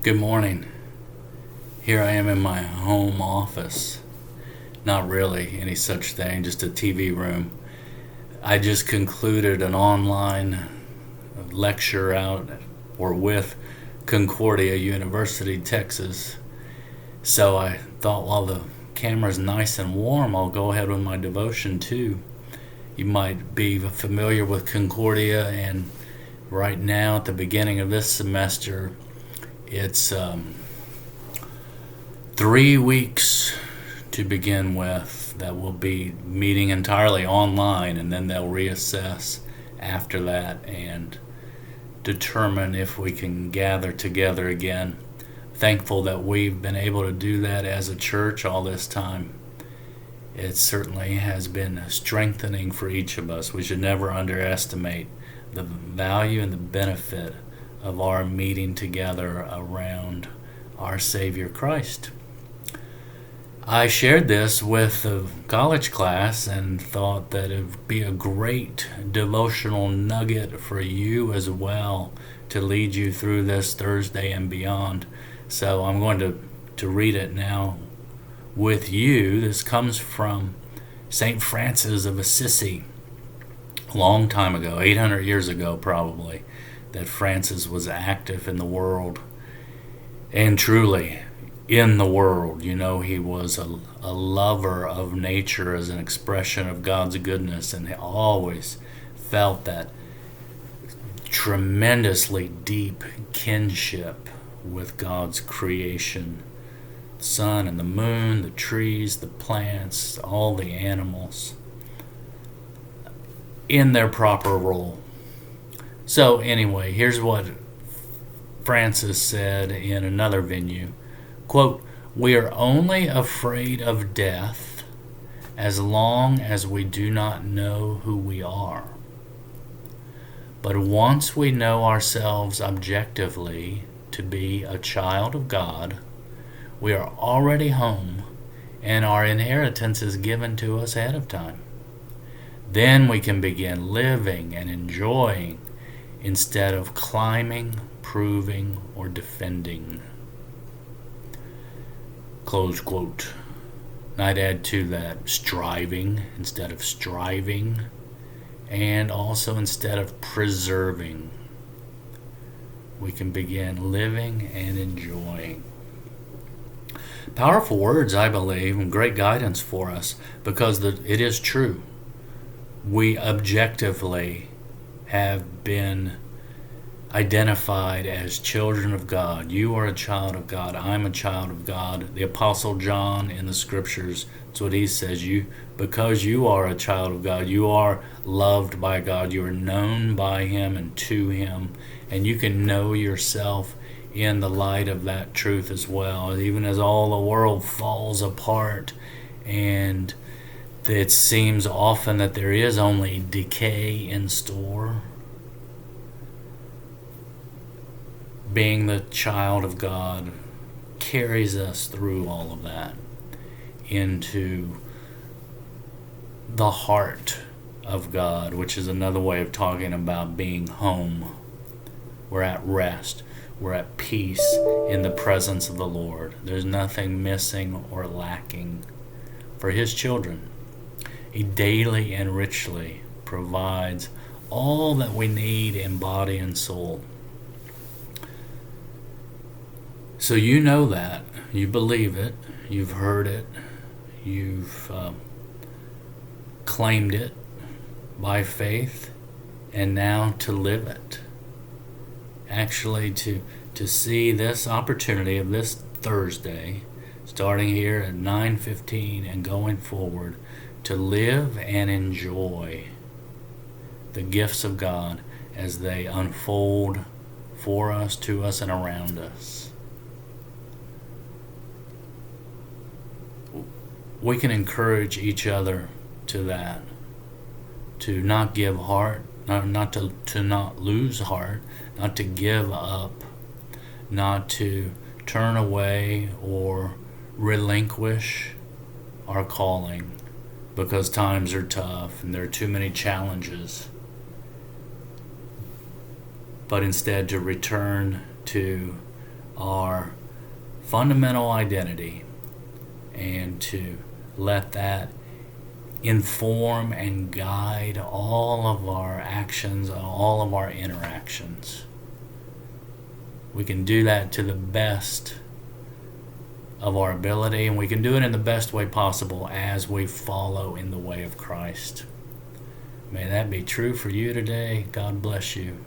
Good morning. Here I am in my home office. Not really any such thing, just a TV room. I just concluded an online lecture out or with Concordia University, Texas. So I thought while the camera's nice and warm, I'll go ahead with my devotion too. You might be familiar with Concordia, and right now at the beginning of this semester, it's 3 weeks to begin with that will be meeting entirely online, and then they'll reassess after that and determine if we can gather together again. Thankful that we've been able to do that as a church all this time. It certainly has been strengthening for each of us. We should never underestimate the value and the benefit of our meeting together around our Savior Christ. I shared this with the college class and thought that it would be a great devotional nugget for you as well to lead you through this Thursday and beyond. So I'm going to read it now with you. This comes from St. Francis of Assisi, a long time ago, 800 years ago probably, that Francis was active in the world, and truly in the world. You know, he was a lover of nature as an expression of God's goodness, and he always felt that tremendously deep kinship with God's creation. The sun and the moon, the trees, the plants, all the animals in their proper role. So anyway, here's what Francis said in another venue. Quote, "We are only afraid of death as long as we do not know who we are. But once we know ourselves objectively to be a child of God, we are already home, and our inheritance is given to us ahead of time. Then we can begin living and enjoying instead of climbing, proving, or defending." Close quote. And I'd add to that striving instead of striving, and also instead of preserving. We can begin living and enjoying. Powerful words, I believe, and great guidance for us, because it is true. We objectively have been identified as children of God. You are a child of God. I'm a child of God. The Apostle John in the Scriptures, that's what he says. Because you are a child of God, you are loved by God. You are known by Him and to Him, and you can know yourself in the light of that truth as well. Even as all the world falls apart, and it seems often that there is only decay in store, being the child of God carries us through all of that into the heart of God, which is another way of talking about being home. We're at rest. We're at peace in the presence of the Lord. There's nothing missing or lacking for His children. He daily and richly provides all that we need in body and soul. So you know that, you believe it, you've heard it, you've claimed it by faith, and now to live it. Actually, to see this opportunity of this Thursday, starting here at 9:15 and going forward, to live and enjoy the gifts of God as they unfold for us, to us, and around us. We can encourage each other to that, to not give heart, not to not lose heart, not to give up, not to turn away or relinquish our calling because times are tough and there are too many challenges, but instead to return to our fundamental identity and to let that inform and guide all of our actions, all of our interactions. We can do that to the best of our ability, and we can do it in the best way possible as we follow in the way of Christ. May that be true for you today. God bless you.